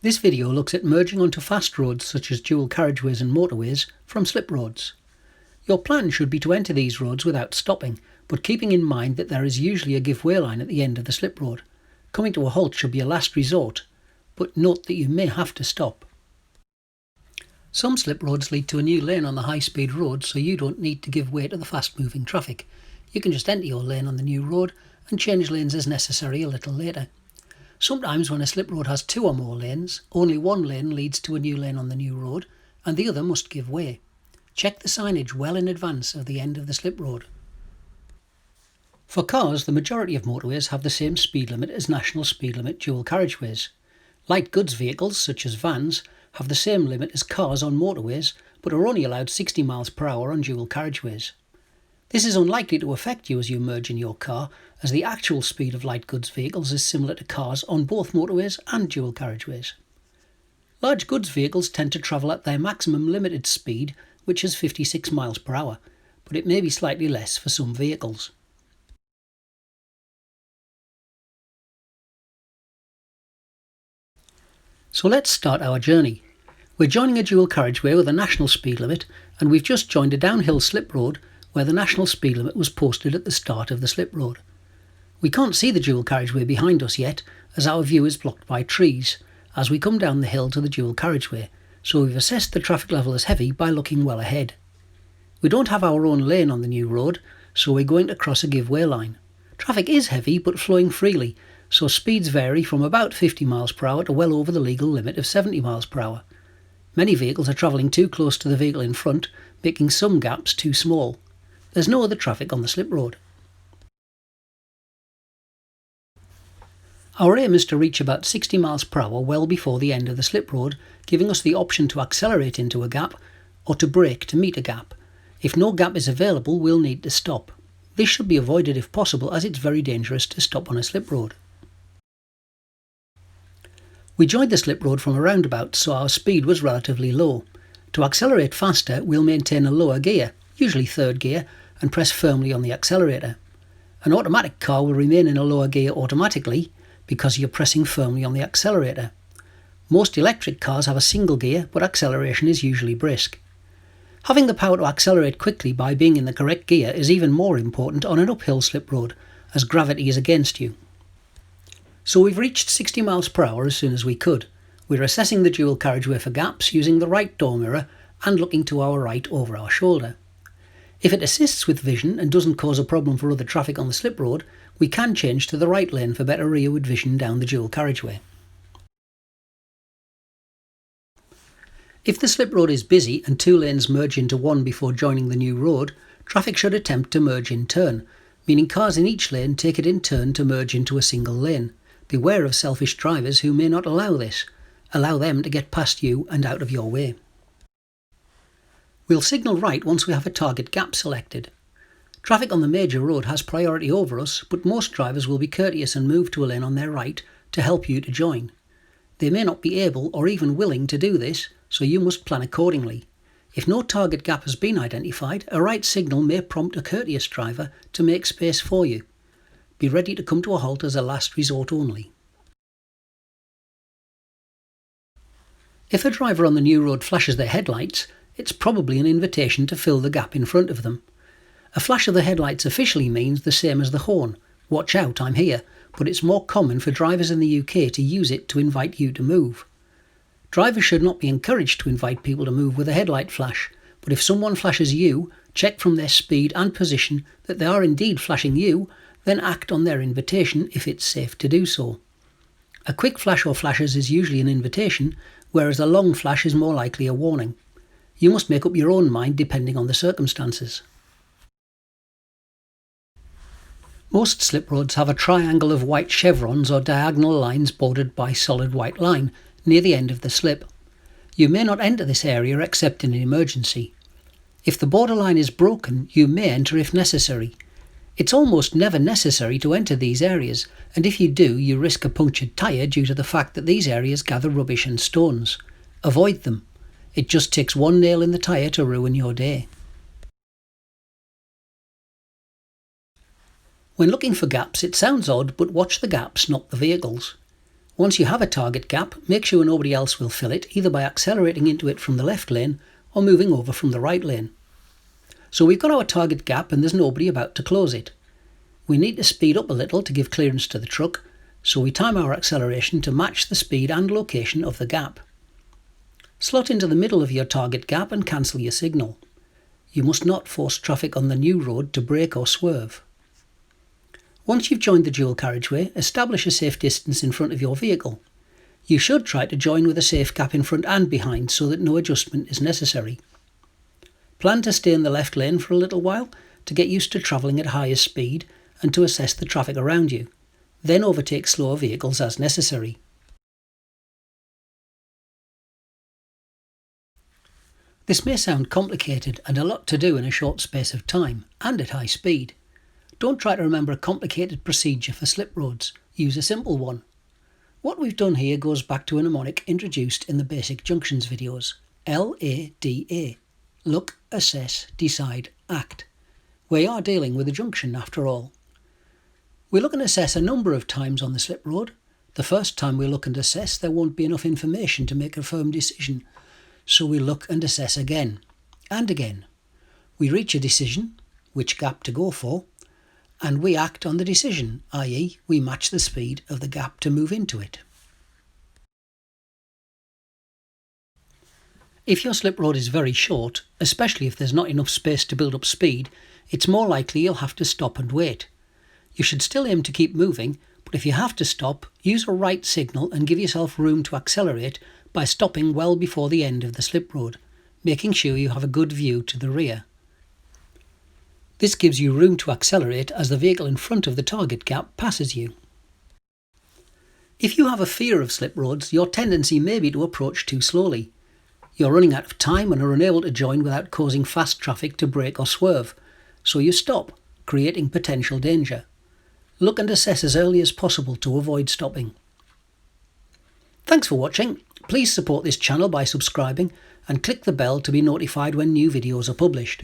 This video looks at merging onto fast roads such as dual carriageways and motorways from slip roads. Your plan should be to enter these roads without stopping, but keeping in mind that there is usually a give-way line at the end of the slip road. Coming to a halt should be a last resort, but note that you may have to stop. Some slip roads lead to a new lane on the high-speed road, so you don't need to give way to the fast-moving traffic. You can just enter your lane on the new road and change lanes as necessary a little later. Sometimes when a slip road has two or more lanes, only one lane leads to a new lane on the new road and the other must give way. Check the signage well in advance of the end of the slip road. For cars, the majority of motorways have the same speed limit as national speed limit dual carriageways. Light goods vehicles, such as vans, have the same limit as cars on motorways, but are only allowed 60 miles per hour on dual carriageways. This is unlikely to affect you as you merge in your car, as the actual speed of light goods vehicles is similar to cars on both motorways and dual carriageways. Large goods vehicles tend to travel at their maximum limited speed, which is 56 miles per hour, but it may be slightly less for some vehicles. So let's start our journey. We're joining a dual carriageway with a national speed limit, and we've just joined a downhill slip road where the national speed limit was posted at the start of the slip road. We can't see the dual carriageway behind us yet, as our view is blocked by trees as we come down the hill to the dual carriageway, so we've assessed the traffic level as heavy by looking well ahead. We don't have our own lane on the new road, so we're going to cross a give-way line. Traffic is heavy but flowing freely, so speeds vary from about 50 miles per hour to well over the legal limit of 70 miles per hour. Many vehicles are travelling too close to the vehicle in front, making some gaps too small. There's no other traffic on the slip road. Our aim is to reach about 60 miles per hour well before the end of the slip road, giving us the option to accelerate into a gap or to brake to meet a gap. If no gap is available, we'll need to stop. This should be avoided if possible, as it's very dangerous to stop on a slip road. We joined the slip road from a roundabout, so our speed was relatively low. To accelerate faster, we'll maintain a lower gear, usually third gear, and press firmly on the accelerator. An automatic car will remain in a lower gear automatically because you're pressing firmly on the accelerator. Most electric cars have a single gear, but acceleration is usually brisk. Having the power to accelerate quickly by being in the correct gear is even more important on an uphill slip road, as gravity is against you. So we've reached 60 miles per hour as soon as we could. We're assessing the dual carriageway for gaps using the right door mirror and looking to our right over our shoulder. If it assists with vision and doesn't cause a problem for other traffic on the slip road, we can change to the right lane for better rearward vision down the dual carriageway. If the slip road is busy and two lanes merge into one before joining the new road, traffic should attempt to merge in turn, meaning cars in each lane take it in turn to merge into a single lane. Beware of selfish drivers who may not allow this. Allow them to get past you and out of your way. We'll signal right once we have a target gap selected. Traffic on the major road has priority over us, but most drivers will be courteous and move to a lane on their right to help you to join. They may not be able or even willing to do this, so you must plan accordingly. If no target gap has been identified, a right signal may prompt a courteous driver to make space for you. Be ready to come to a halt as a last resort only. If a driver on the new road flashes their headlights, it's probably an invitation to fill the gap in front of them. A flash of the headlights officially means the same as the horn, "Watch out, I'm here," but it's more common for drivers in the UK to use it to invite you to move. Drivers should not be encouraged to invite people to move with a headlight flash, but if someone flashes you, check from their speed and position that they are indeed flashing you, then act on their invitation if it's safe to do so. A quick flash or flashes is usually an invitation, whereas a long flash is more likely a warning. You must make up your own mind depending on the circumstances. Most slip roads have a triangle of white chevrons or diagonal lines bordered by solid white line near the end of the slip. You may not enter this area except in an emergency. If the borderline is broken, you may enter if necessary. It's almost never necessary to enter these areas, and if you do, you risk a punctured tyre due to the fact that these areas gather rubbish and stones. Avoid them. It just takes one nail in the tyre to ruin your day. When looking for gaps, it sounds odd, but watch the gaps, not the vehicles. Once you have a target gap, make sure nobody else will fill it, either by accelerating into it from the left lane or moving over from the right lane. So we've got our target gap and there's nobody about to close it. We need to speed up a little to give clearance to the truck, so we time our acceleration to match the speed and location of the gap. Slot into the middle of your target gap and cancel your signal. You must not force traffic on the new road to brake or swerve. Once you've joined the dual carriageway, establish a safe distance in front of your vehicle. You should try to join with a safe gap in front and behind so that no adjustment is necessary. Plan to stay in the left lane for a little while to get used to travelling at higher speed and to assess the traffic around you. Then overtake slower vehicles as necessary. This may sound complicated and a lot to do in a short space of time and at high speed. Don't try to remember a complicated procedure for slip roads. Use a simple one. What we've done here goes back to a mnemonic introduced in the basic junctions videos. LADA. Look, assess, decide, act. We are dealing with a junction after all. We look and assess a number of times on the slip road. The first time we look and assess, there won't be enough information to make a firm decision. So we look and assess again and again. We reach a decision, which gap to go for, and we act on the decision, i.e. we match the speed of the gap to move into it. If your slip road is very short, especially if there's not enough space to build up speed, it's more likely you'll have to stop and wait. You should still aim to keep moving, but if you have to stop, use a right signal and give yourself room to accelerate by stopping well before the end of the slip road, making sure you have a good view to the rear. This gives you room to accelerate as the vehicle in front of the target gap passes you. If you have a fear of slip roads, your tendency may be to approach too slowly. You're running out of time and are unable to join without causing fast traffic to brake or swerve, so you stop, creating potential danger. Look and assess as early as possible to avoid stopping. Thanks for watching. Please support this channel by subscribing and click the bell to be notified when new videos are published.